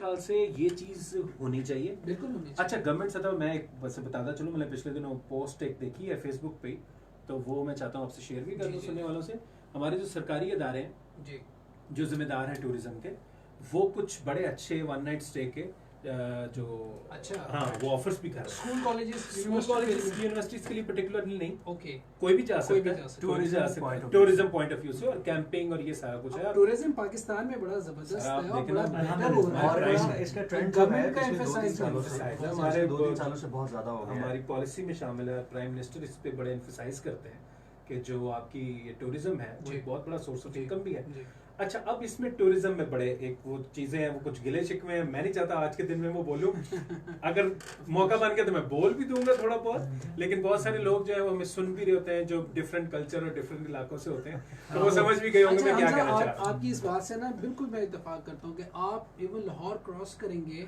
ख्याल से ये चीज होनी चाहिए, बिल्कुल होनी चाहिए। अच्छा गवर्नमेंट सतह मैं एक बस बताता चलूँ, मैंने पिछले दिनों पोस्ट एक देखी है फेसबुक पे, तो वो मैं चाहता हूँ आपसे शेयर भी कर दूँ सुनने वालों से। हमारे जो सरकारी इदारे हैं जी, जो जिम्मेदार हैं टूरिज्म के, वो कुछ बड़े अच्छे वन नाइट स्टे के जो अच्छा, हाँ वो ऑफर्स भी कर रहे हैं। स्कूल कॉलेजेस यूनिवर्सिटीज के लिए पर्टिकुलरली नहीं, ओके, कोई भी जा कोई भी सकता जा है सकता टूरिज्म पॉइंट ऑफ व्यू से, और कैंपिंग और ये सारा कुछ है। टूरिज्म पाकिस्तान में बड़ा जबरदस्त सर, आप है और देखना, बड़ा बेहतर हो रहा और है। इसका ट्रेंड जो है गवर्नमेंट का पिछले 2-3 emphasize सालों से है। हमारे 2-3 सालों से बहुत ज्यादा हो गया है। हमारी पॉलिसी में शामिल है, प्राइम मिनिस्टर इस पे बड़े एम्फसाइज करते हैं कि जो आपकी टूरिज्म है वो जी। एक बहुत बड़ा सोर्स ऑफ इनकम भी है। जी। अच्छा, अब इसमें टूरिज्म में बड़े एक वो चीजें हैं, वो कुछ गिले शिकवे हैं, मैं नहीं चाहता आज के दिन में वो बोलूं। अगर मौका बन गया तो मैं बोल भी दूंगा थोड़ा बहुत, लेकिन बहुत सारे लोग जो है वो हमें सुन भी रहे होते हैं जो डिफरेंट कल्चर और डिफरेंट इलाकों से होते हैं, तो वो समझ भी गए होंगे मैं क्या कहना चाह रहा हूं। आपकी इस बात से ना बिल्कुल मैं इत्तेफाक करता हूँ कि आप इवन लाहौर क्रॉस करेंगे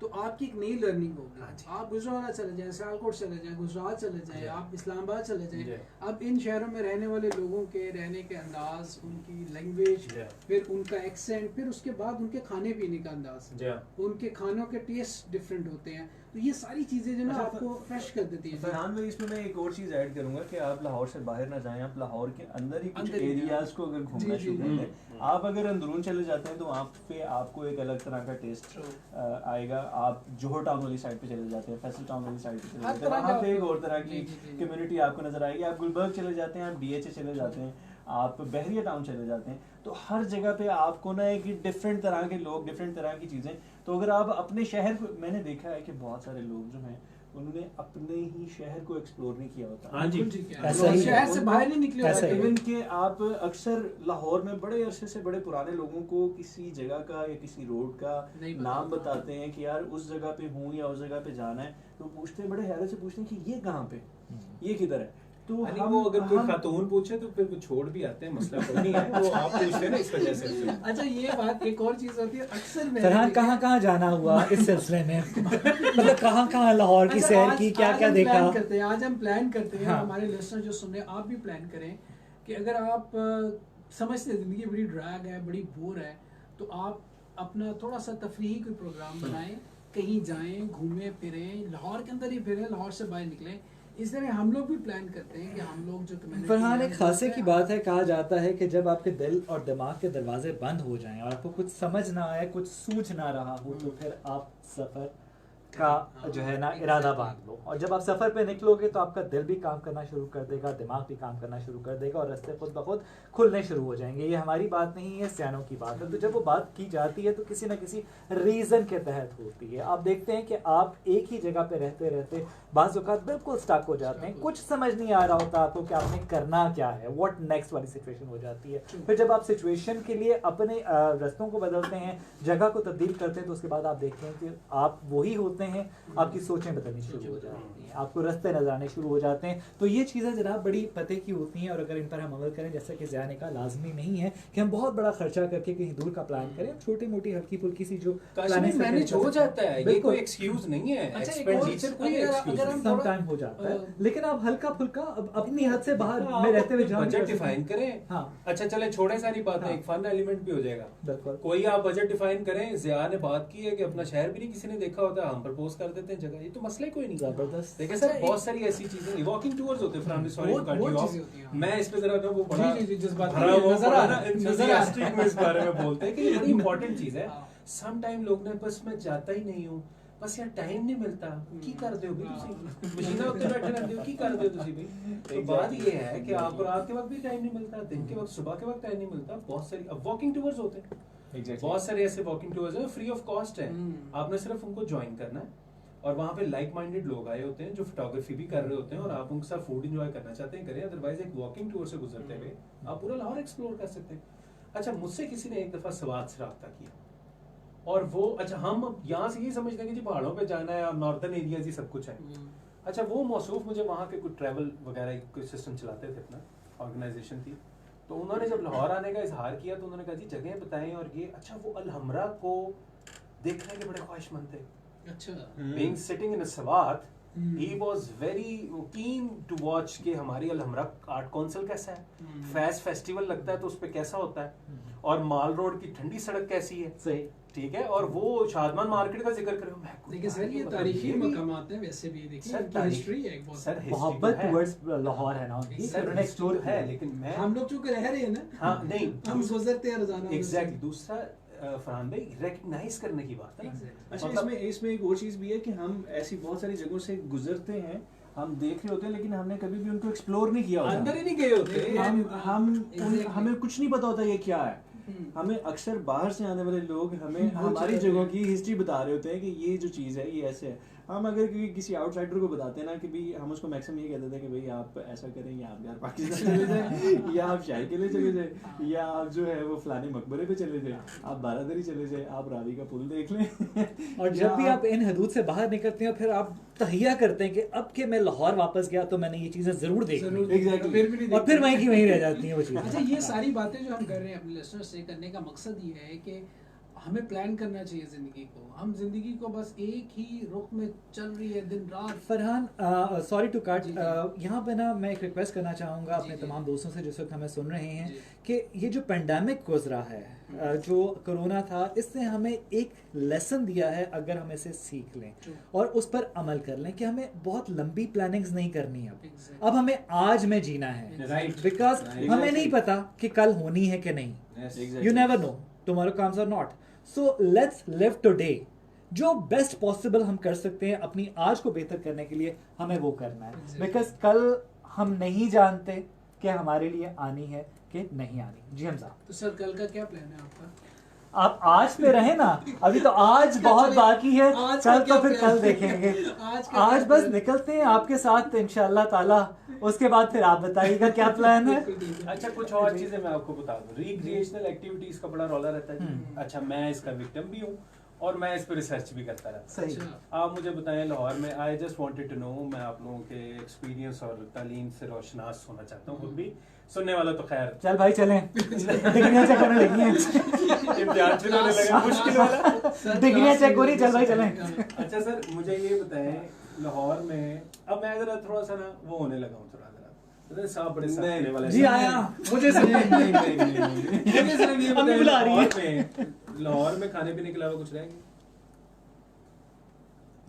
तो आपकी एक नई लर्निंग होगी। आप गुजरावाला चले जाएं, सियालकोट चले जाएं, गुजरात चले जाएं, आप इस्लामाबाद चले जाएं, अब इन शहरों में रहने वाले लोगों के रहने के अंदाज, उनकी लैंग्वेज, फिर उनका एक्सेंट, फिर उसके बाद उनके खाने पीने का अंदाज, उनके खानों के टेस्ट डिफरेंट होते हैं, तो ये सारी चीजें जो ना आपको फ्रेश कर देती है। फरहान भाई, इसमें मैं एक और चीज ऐड करूंगा कि आप लाहौर से बाहर ना जाएं, आप लाहौर के अंदर ही कुछ एरियाज को अगर घूमना शुरू कर दें, आप अगर अंदरून चले जाते हैं तो वहाँ पे आपको एक अलग तरह का टेस्ट आएगा। आप जोहर टाउन वाली साइड पे चले जाते हैं, फैसल टाउन वाली साइड पे चले जाते हैं, वहाँ पे एक और तरह की कम्युनिटी आपको नजर आएगी। आप गुलबर्ग चले जाते हैं, आप DHA चले जाते हैं, आप बहरिया टाउन चले जाते हैं, तो हर जगह पे आपको ना एक डिफरेंट तरह के लोग, डिफरेंट तरह की चीजें। तो अगर आप अपने शहर को, मैंने देखा है कि बहुत सारे लोग जो हैं उन्होंने अपने ही शहर को एक्सप्लोर नहीं किया होता। हाँ जी, शहर से बाहर नहीं निकले होते। इवन के आप अक्सर लाहौर में बड़े अरसे से बड़े पुराने लोगों को किसी जगह का या किसी रोड का नाम बताते हैं कि यार उस जगह पे हूँ या उस जगह पे जाना है, तो पूछते हैं, बड़े हैरत से पूछते हैं कि ये कहाँ पे, ये किधर है। तो वो अगर कोई खातून पूछे तो फिर वो छोड़ भी आते हैं, मसला कोई नहीं है, वो आप पूछते हैं ना इस वजह से। अच्छा, ये बात एक और चीज होती है अक्सर में, फरहान कहाँ जाना हुआ इस सिलसिले में, मतलब कहाँ लाहौर की सैर की, क्या देखा। आज हम प्लान करते हैं, हाँ। हमारे लिसनर जो सुन रहे हैं आप भी प्लान करें कि अगर आप समझते हैं जिंदगी बड़ी ड्रैग है, बड़ी बोर है, तो आप अपना थोड़ा सा तफरीही कोई प्रोग्राम बनाएं, कहीं जाएं, घूमें फिरें, लाहौर के अंदर ही फिरें, लाहौर से बाहर निकलें। इस तरह हम लोग भी प्लान करते हैं कि हम लोग जो फरहान, एक खासे की बात है, कहा जाता है कि जब आपके दिल और दिमाग के दरवाजे बंद हो जाएं और आपको कुछ समझ ना आए, कुछ सूझ ना रहा हो, तो फिर आप सफर का जो है ना इरादा बांध लो, और जब आप सफर पे निकलोगे तो आपका दिल भी काम करना शुरू कर देगा, दिमाग भी काम करना शुरू कर देगा और रास्ते खुद ब खुद खुलने शुरू हो जाएंगे। ये हमारी बात नहीं है, सियानों की बात है। तो जब वो बात की जाती है तो किसी ना किसी रीजन के तहत होती है। आप देखते हैं कि आप एक ही जगह पे रहते रहते बाज़ औक़ात बिल्कुल स्टक हो जाते हैं, कुछ समझ नहीं आ रहा होता आपको कि आपने करना क्या है, व्हाट नेक्स्ट वाली सिचुएशन हो जाती है। फिर जब आप सिचुएशन के लिए अपने रास्तों को बदलते हैं, जगह को तब्दील करते हैं, तो उसके बाद आप देखते हैं कि आप वही होते हैं, आपकी सोचें बदलनी शुरू हो जाती हैं, आपको रास्ते नजर आने शुरू हो जाते हैं। तो ये चीज़ें जनाब बड़ी पते की होती हैं, और अगर इन पर हम अमल करें, जैसा कि ज़िया ने कहा, लाजमी नहीं है कि हम बहुत बड़ा खर्चा करके कहीं दूर का प्लान करें, छोटी मोटी हल्की फुल्की सी जो मैनेज हो जाता है, ये कोई एक्सक्यूज नहीं है, एक्सपेंडिचर कोई एक्सक्यूज सम टाइम हो जाता है, लेकिन आप हल्का फुल्का अपनी हद से बाहर में रहते हुए बजट डिफाइन करें। हाँ, अच्छा चले छोड़े सारी बातें, एक फन एलिमेंट भी हो जाएगा। बिल्कुल, कोई आप बजट डिफाइन करें। ज़िया ने बात की है कि अपना शहर भी नहीं किसी ने देखा होता, हम प्रपोज कर देते हैं जगह, ये तो मसला ही कोई नहीं। जबरदस्त। देखिए सर, बहुत सारी ऐसी चीजें, वॉकिंग टूर्स होते हैं, from sorry to cut you off, मैं इस पे जरा ना वो बड़ा एंथुसियास्टिक में इस बारे में बोलते हैं कि ये बड़ी इंपॉर्टेंट चीज है। सम टाइम लोग ने बस मैं जाता ही नहीं हूं, बस यार टाइम नहीं मिलता, की कर दे हो भी तुसी मशीना उत्ते बैठे रहते हो, की कर दे हो तुसी भाई। तो बात ये है कि आपको रात के वक्त भी टाइम नहीं मिलता, दिन के वक्त, सुबह के वक्त टाइम नहीं मिलता। बहुत सारी अब वॉकिंग टूर्स होते हैं, बहुत सारे ऐसे वॉकिंग टूर्स हैं, फ्री ऑफ कॉस्ट है, आपने सिर्फ उनको ज्वाइन करना है, और वहाँ पे लाइक माइंडेड लोग आए होते हैं जो फोटोग्राफी भी कर रहे होते हैं, और आप उनके साथ फूड एंजॉय करना चाहते हैं, करें। अदरवाइज एक वॉकिंग टूर से गुजरते हुए आप पूरा लाहौर एक्सप्लोर कर सकते हैं। अच्छा, मुझसे किसी ने एक दफा सवात से रब्ता किया, और वो, अच्छा हम यहाँ से ये समझते हैं कि जी पहाड़ों पे जाना है और नॉर्दर्न एरिया ही सब कुछ है। अच्छा, वो मौसूफ मुझे वहाँ के कुछ ट्रैवल वगैरह कोई सिस्टम चलाते थे, अपना ऑर्गेनाइजेशन थी, तो उन्होंने जब लाहौर आने का इजहार किया तो उन्होंने कहा जी जगह बताएं और ये। अच्छा, वो अलहमरा को देखने के बड़े ख्वाहिशमंद थे। अच्छा, being sitting in a Sawat, he was very keen to watch कि हमारी अलहमरा आर्ट काउंसिल कैसा है, फैज फेस्टिवल लगता है तो उस पे कैसा होता है, और माल रोड की ठंडी सड़क कैसी है, सही, ठीक है, और वो शादमान मार्केट का जिक्र करें। देखिए सर ये तारीखी मकामात हैं, वैसे भी देखिए इनकी हिस्ट्री है एक बहुत सर मोहब्बत टुवर्ड्स लाहौर है ना उनकी, सर उन्होंने एक्सप्लोर है, लेकिन मैं हम लोग चूंकि रह रहे हैं ना, हाँ नहीं हम गुजरते हैं रोजाना। एग्जैक्टली। दूसरा फरहान भाई रिकग्नाइज करने की बात है ना। अच्छा, मतलब- इसमें एक और चीज़ भी है कि हम ऐसी बहुत सारी जगहों से गुजरते हैं, हम देख रहे होते हैं, लेकिन हमने कभी भी उनको एक्सप्लोर नहीं किया होता। अंदर ही नहीं गए होते। हमें कुछ नहीं पता होता ये क्या है। हमें अक्सर बाहर से आने वाले लोग हमें हमारी जगहों की हिस्ट्री बता रहे होते हैं कि ये जो चीज़ है ये ऐसे है। हम अगर किसी आउटसाइडर को बताते हैं ना कि भाई, हम उसको मैक्सिमम ये कहते थे कि भाई आप ऐसा करें, या आप यार पाकिस्तान चले जाए, या आप शाही किले चले जाए, या आप जो है वो फलाने मकबरे पे चले जाए, आप बारादरी चले जाए, आप रावी का पुल देख लें। और जब भी आप इन हदूद से बाहर निकलते हैं फिर आप तहिया करते हैं कि अब के मैं लाहौर वापस गया तो मैंने ये चीजें जरूर देखी, Exactly. और फिर वहीं की वहीं रह जाती हैं वो चीजें। अच्छा, ये सारी बातें जो हम कर रहे हैं अपने लिसनर्स से करने का मकसद ये है कि हमें प्लान करना चाहिए जिंदगी को। हम जिंदगी को बस एक ही रुख में चल रही है दिन रात। फरहान, सॉरी टू कट, जी, जी। यहाँ पे ना मैं एक रिक्वेस्ट करना चाहूँगा अपने जी, जी। तमाम दोस्तों से जिस वक्त हमें सुन रहे हैं जी। कि ये जो पेंडेमिक गुजरा है, जो कोरोना था, इसने हमें एक लेसन दिया है, अगर हम इसे सीख लें True. और उस पर अमल कर लें कि हमें बहुत लंबी प्लानिंग्स नहीं करनी अब। Exactly. अब हमें आज में जीना है, Right. Because Right. हमें नहीं पता कि कल होनी है कि नहीं। Exactly. You never know tomorrow comes or not. So let's live today. जो बेस्ट पॉसिबल हम कर सकते हैं अपनी आज को बेहतर करने के लिए, हमें वो करना है। Exactly. बिकॉज कल हम नहीं जानते कि हमारे लिए आनी है कि नहीं आनी। जी हमजा, तो सर कल का क्या प्लान है आपका? आप आज पे रहे ना, अभी तो आज बहुत बाकी है, आज का कल क्या तो फिर plan कल है? देखेंगे। आज का आज क्या बस plan? निकलते हैं आपके साथ इंशाल्लाह ताला, उसके बाद फिर आप बताइएगा क्या प्लान है। बिल्कुल ठीक है। अच्छा, कुछ और चीजें मैं आपको बता दूं। रिक्रिएशनल एक्टिविटीज का बड़ा रौला रहता है। अच्छा, मैं इसका विक्टिम भी हूँ और मैं इस पर रिसर्च भी करता रहता हूँ। सही। अच्छा। आप मुझे बताएं लाहौर में, I just wanted to know, मैं आप लोगों के एक्सपीरियंस और तालीम से रोशनास होना चाहता हूँ। खुद भी सुनने वाला तो खैर चल भाई चलें, डिग्रियां चेक करने लगी हैं। इम्तिहान शुरू होने लगा, मुश्किल वाला। सर, डिग्रियां क्लास चेक हो रही, में चल भाई सर, चलें। अच्छा सर, मुझे ये बताएं लाहौर में, अब मैं जरा थोड़ा सा ना वो होने लगा हूँ, थोड़ा जरा साहब बड़े साहब होने वाले जी हैं। आया, मुझे सब मुझे सिर्फ ये अभी बुला रही है। लाहौर में खाने पीने के अलावा कुछ रहेंगे?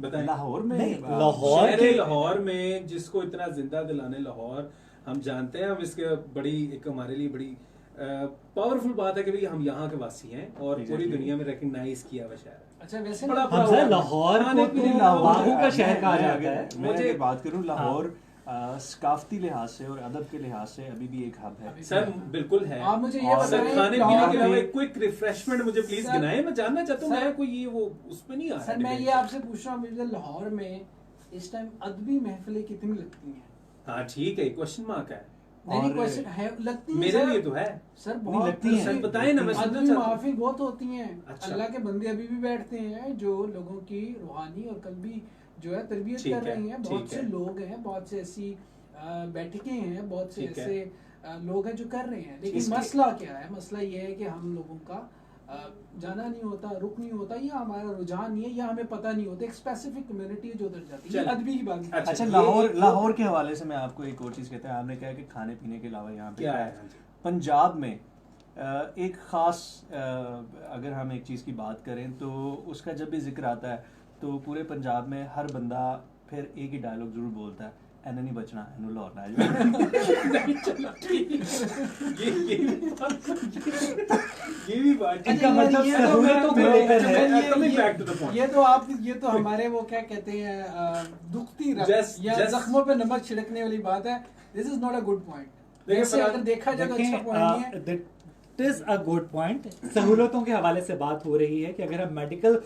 बताएं। लाहौर में नहीं, आप- लाहौर शहर के- लाहौर में जिसको इतना जिंदा दिलाने लाहौर, हम जानते हैं, हम इसके बड़ी एक हमारे लिए बड़ी पावरफुल बात है कि भाई हम यहाँ के वासी हैं और पूरी Exactly. दुनिया में रिकग्नाइज किया हुआ शहर है। अच्छा, वैसे बड़ा ना- हमजा, लाहौर को खाने पीने तो का बागों का शहर कहा मैं जाता अगर- है। मैं मुझे- अगर बात करूं लाहौर सकाफती लिहाज से और अदब के लिहाज से अभी भी एक हब है। सर बिल्कुल है। आप मुझे ये और सर बताएं, खाने पीने लाहौर के अलावा में- एक क्विक रिफ्रेशमेंट मुझे प्लीज सर- गिनाएं, मैं जानना चाहता हूँ। सर- मैं कोई ये वो उसमें नहीं आ रहा सर मैं debate ये में। आपसे पूछ रहा हूँ, मुझे लाहौर में इस टाइम अदबी महफिलें कितनी लगती हैं? हाँ ठीक है, क्वेश्चन मार्क है, नहीं, और- क्वेश्चन है, लगती हैं मेरे सर। लिए तो है। सर नहीं बहुत लगती हैं। सर बताएं ना, मैं सुनना अदबी चाहता हूँ। महफिल बहुत होती हैं। अच्छा। अल्लाह के बंदे अभी भी बैठते हैं जो लोगों की रूहानी और कल्बी जो है तरबियत ठीक कर है, रही हैं। ठीक बहुत से है। लोग हैं, बहुत से ऐसी बैठकें हैं, बहुत से ठीक है। ऐसे लोग हैं जो कर रहे हैं। लेकिन इसके- मसला क्या है? मसला ये है कि हम लोगों का जाना नहीं होता, रुक नहीं होता, या हमारा रुझान नहीं है, या हमें पता नहीं होता। एक स्पेसिफिक कम्युनिटी है जो उधर जाती है। ये चल। अदबी की बात है। अच्छा, ये लाहौर एक- लाहौर के हवाले से मैं आपको एक और चीज़ कहता है। आपने कहा कि खाने पीने के अलावा यहाँ पे क्या क्या है? है। पंजाब में एक ख़ास अगर हम एक चीज़ की बात करें तो उसका जब भी जिक्र आता है तो पूरे पंजाब में हर बंदा फिर एक ही डायलॉग ज़रूर बोलता है, एने नहीं बचना, एनू लाहौर ना ये भी बात इनका अच्छा, मतलब ये तो सहूलियतों को मैं- लेकर है। ये- Coming back to the point. ये तो हमारे वो क्या कहते हैं दुखती रग या Just- जख्मों पे नमक छिड़कने वाली बात है। This is not a good point. देखिए, वैसे फरहान, अगर देखा जाए तो अच्छा पॉइंट नहीं है। It is a good point. सहूलतों के हवाले से बात हो रही है कि अगर हम मेडिकल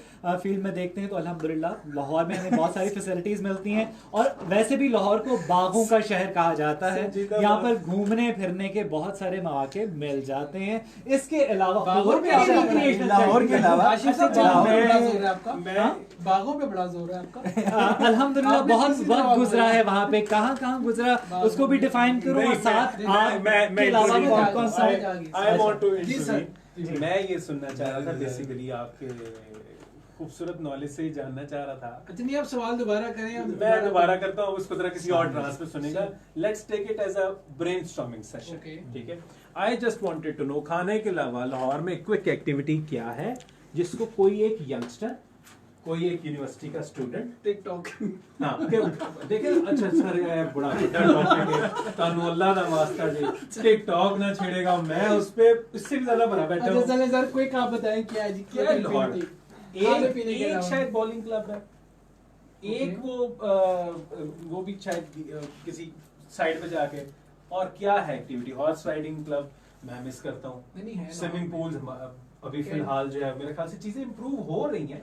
फील्ड में देखते हैं तो अल्हम्दुलिल्लाह लाहौर में हमें बहुत सारी फैसिलिटीज मिलती हैं, और वैसे भी लाहौर को बागों का शहर कहा जाता है। संजीदा यहाँ बात। पर घूमने फिरने के बहुत सारे मौके मिल जाते हैं। इसके अलावा बागों और पे भी अच्छा, recreational लाहौर के चाहिए। अलावा- आशिफ साहब, अच्छा, बागों पे मैं- बड़ा जोर है आपका। मैं बागों पे बड़ा जोर है आपका। अल्हम्दुलिल्लाह आपने बहुत किसी वक्त जवाब गुजरा दिया। है वहाँ पे, कहाँ गुजरा बागों उसको भी पे- डिफाइन करो, नहीं, और साथ मैं- आप मैं के अलावा इंटरव्यू कौन करूंगा। कौन सा आगे- आगे। I want to जी, सर। मैं ये सुनना चाह रहा था बेसिकली आपके खूबसूरत नॉलेज से ही जानना चाह रहा था। अच्छा नहीं, आप सवाल दोबारा करें। मैं दोबारा करता हूँ, उसको जरा किसी और ट्रांस में सुनेगा। Let's take it as a brainstorming session. ठीक है, I just wanted to know, खाने के अलावा लाहौर में क्विक एक्टिविटी क्या है जिसको कोई एक यंगस्टर, कोई एक यूनिवर्सिटी का स्टूडेंट, टिकटॉक, हाँ देखिए, अच्छा सर यार बड़ा बड़ा टॉपिक है, तानू अल्लाह दा वास्ता जी टिकटॉक ना छेड़ेगा, मैं उस पे इससे भी ज्यादा भरा बैठा हूं। अच्छा चले सर, कोई आप बताएं क्या है जी, क्या है लाहौर? एक शायद शायद बॉलिंग क्लब है, एक वो भी शायद किसी साइड पे जाके, और क्या है एक्टिविटी, हॉर्स राइडिंग क्लब मैं मिस करता हूँ, स्विमिंग पूल अभी फिलहाल जो है मेरे ख्याल से चीजें इंप्रूव हो रही हैं।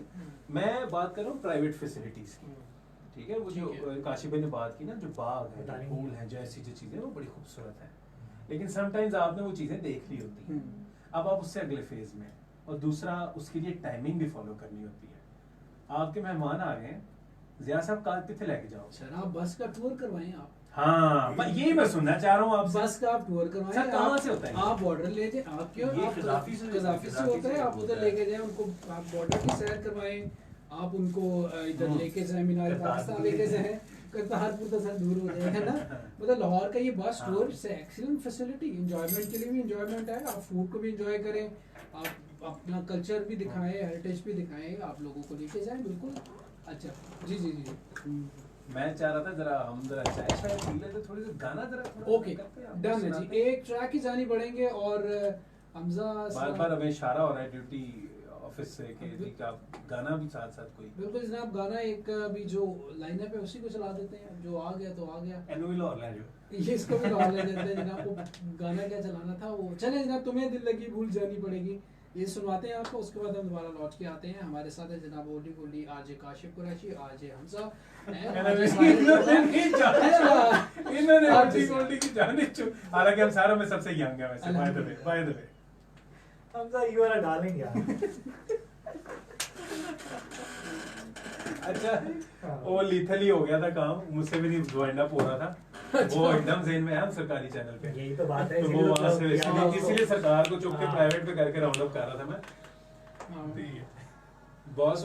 मैं बात कर रहा हूँ प्राइवेट फैसिलिटीज की, ठीक है, वो जो काशी भाई ने बात की ना, जो बाग है, पूल है, जो ऐसी जो चीजें वो बड़ी खूबसूरत है, लेकिन समटाइम्स आपने वो चीजें देख ली होती हैं, अब आप उससे अगले फेज में, और दूसरा उसके लिए टाइमिंग भी फॉलो करनी होती है। आपके मेहमान आ गए, ज़िया साहब कार कितने लेके जाओ? सर आप बस का टूर करवाएं आप। हाँ यही मैं सुनना चाह रहा हूँ आपसे। बस का आप टूर करवाएं। सर कहाँ से होता है? आप बॉर्डर ले जाए, आप क्यों, आप कज़ाफ़ी से होता है, आप उधर लेके जाए उनको, आप बॉर्डर की सैर करवाएं, आप उनको इधर लेके जाए, मीनार पाकिस्तान लेके जाए, करतारपुर तो सर दूर हो जाएगा ना। मतलब लाहौर का ये बस टूर से एक्सीलेंट फैसिलिटी, एंजॉयमेंट के लिए भी एंजॉयमेंट है, आप फूड को भी एंजॉय करें, आप अपना कल्चर भी दिखाएं, हेरिटेज भी दिखाएं, आप लोगों को लेके जाएं, बिल्कुल। अच्छा जी जी जी, मैं चाह रहा था जरा हम जरा चाय शायद पी लेते, थोड़ी सी गाना जरा ओके डन है जी, एक ट्रैक ही जानी पड़ेंगे। और हमजा बार हमें इशारा हो रहा है ड्यूटी ऑफिस से कि जी आप गाना भी साथ साथ कोई। बिल्कुल जनाब, गाना एक अभी जो लाइनअप है उसी को चला देते हैं, जो आ गया तो आ गया, एनुअल और ले जो ये इसको भी लगा ले देते हैं जनाब। वो गाना क्या चलाना था वो, चले जनाब, तुम्हें दिल लगी भूल जानी पड़ेगी, ये सुनवाते हैं आपको, उसके बाद हम दोबारा लौट के आते हैं। हमारे साथ है जनाब ओली गोली, आज काशिफ कुरैशी, आज हमजा, इन्होंने ओली गोली की जाने चुप, हालांकि हम सारों में सबसे यंग है वैसे, by the way Hamza you are darling यार। अच्छा वो लीथली हो गया था काम, मुझसे भी नहीं ज्वाइन अप हो रहा था, वो एकदम जेन में है, हम सरकारी चैनल पे, यही तो बात है, तो वो वहां से इसीलिए सरकार को चुप के प्राइवेट पे करके राउंड अप कर रहा था मैं। बॉस